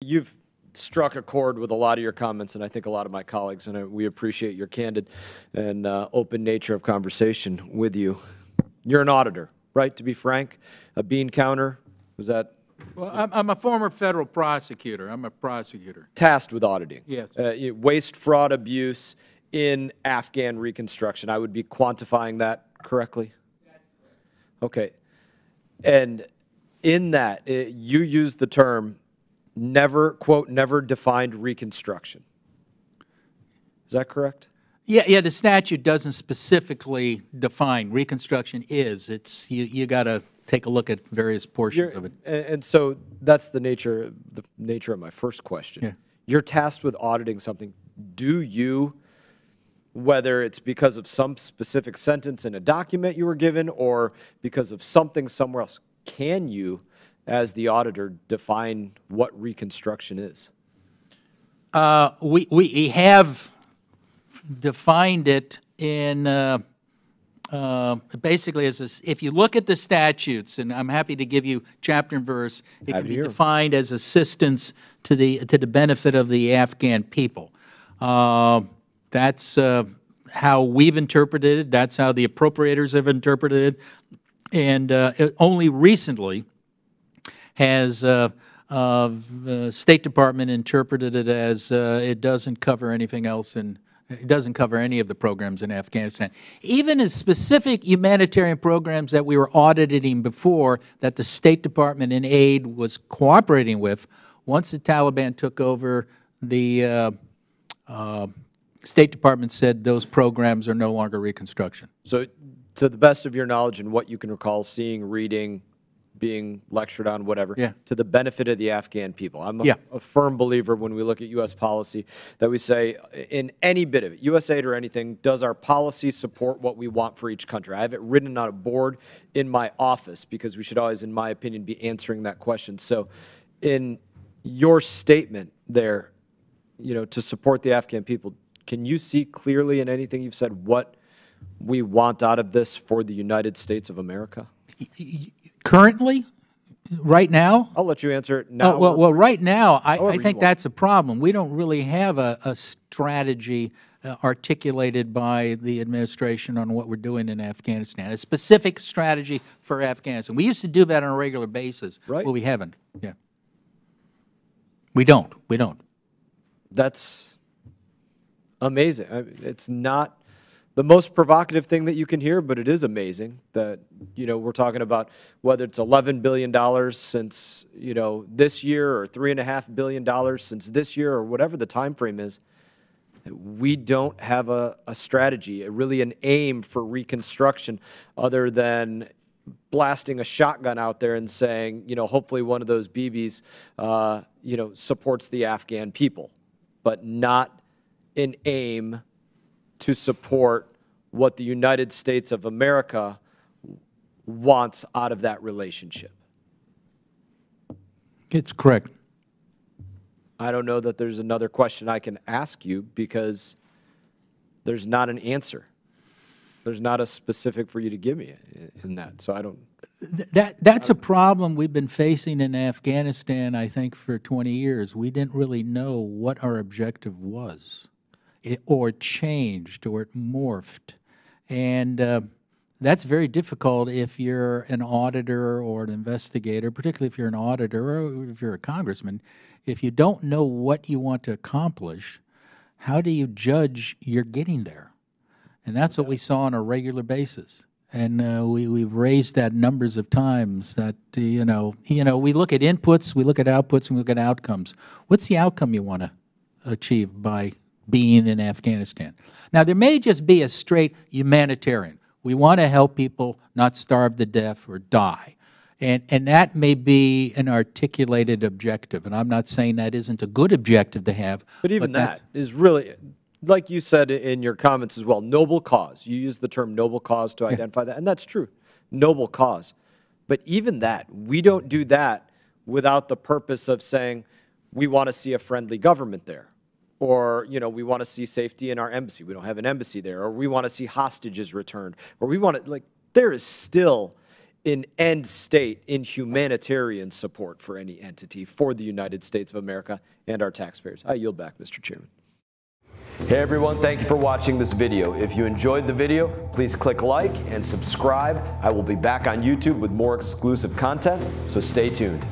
you've struck a chord with a lot of your comments, and I think a lot of my colleagues, and we appreciate your candid and open nature of conversation with you. You're an auditor, right, to be frank? A bean counter, was that? Well, I'm a former federal prosecutor. I'm a prosecutor. Tasked with auditing. Yes. Waste, fraud, abuse in Afghan reconstruction. I would be quantifying that correctly? That's correct. Okay. And in that, you use the term never, quote, never defined reconstruction. Is that correct? Yeah, the statute doesn't specifically define. Reconstruction is. It's you got to take a look at various portions of it. And so that's the nature of my first question. Yeah. You're tasked with auditing something. Do you, whether it's because of some specific sentence in a document you were given or because of something somewhere else, can you, as the auditor, define what reconstruction is? We have defined it in basically as if you look at the statutes, and I'm happy to give you chapter and verse, it can be defined as assistance to the benefit of the Afghan people. That's how we've interpreted it. That's how the appropriators have interpreted it. And only recently has the State Department interpreted it as it doesn't cover anything else, and it doesn't cover any of the programs in Afghanistan. Even as specific humanitarian programs that we were auditing before that the State Department in aid was cooperating with, once the Taliban took over, the State Department said those programs are no longer reconstruction. So to the best of your knowledge and what you can recall seeing, reading, being lectured on, whatever, to the benefit of the Afghan people. I'm a firm believer when we look at U.S. policy that we say in any bit of it, U.S. aid or anything, does our policy support what we want for each country? I have it written on a board in my office because we should always, in my opinion, be answering that question. So in your statement there, you know, to support the Afghan people, can you see clearly in anything you've said what we want out of this for the United States of America? Currently, right now? I'll let you answer it now. Well, right now, I think that's a problem. We don't really have a strategy articulated by the administration on what we're doing in Afghanistan, a specific strategy for Afghanistan. We used to do that on a regular basis. Right. Well, we haven't. Yeah. We don't. We don't. That's amazing. It's not the most provocative thing that you can hear, but it is amazing that, you know, we're talking about whether it's $11 billion since, you know, this year or $3.5 billion since this year or whatever the time frame is. We don't have a strategy, really an aim for reconstruction other than blasting a shotgun out there and saying, you know, hopefully one of those BBs, you know, supports the Afghan people, but not an aim to support what the United States of America wants out of that relationship. It's correct. I don't know that there's another question I can ask you because there's not an answer. There's not a specific for you to give me in that, so I don't. That's a problem we've been facing in Afghanistan, I think, for 20 years. We didn't really know what our objective was. Or it changed, or it morphed. And that's very difficult if you're an auditor or an investigator, particularly if you're an auditor or if you're a congressman. If you don't know what you want to accomplish, how do you judge you're getting there? And that's what we saw on a regular basis. And we've raised that numbers of times that, you know, we look at inputs, we look at outputs, and we look at outcomes. What's the outcome you want to achieve by being in Afghanistan? Now, there may just be a straight humanitarian. We want to help people not starve to death or die. And that may be an articulated objective. And I'm not saying that isn't a good objective to have. But even that is really, like you said in your comments as well, noble cause. You use the term noble cause to identify that, and that's true, noble cause. But even that, we don't do that without the purpose of saying we want to see a friendly government there. Or, you know, we want to see safety in our embassy. We don't have an embassy there. Or we want to see hostages returned. Or we want to, like, there is still in end state in humanitarian support for any entity for the United States of America and our taxpayers. I yield back, Mr. Chairman. Hey everyone, thank you for watching this video. If you enjoyed the video, please click like and subscribe. I will be back on YouTube with more exclusive content, so stay tuned.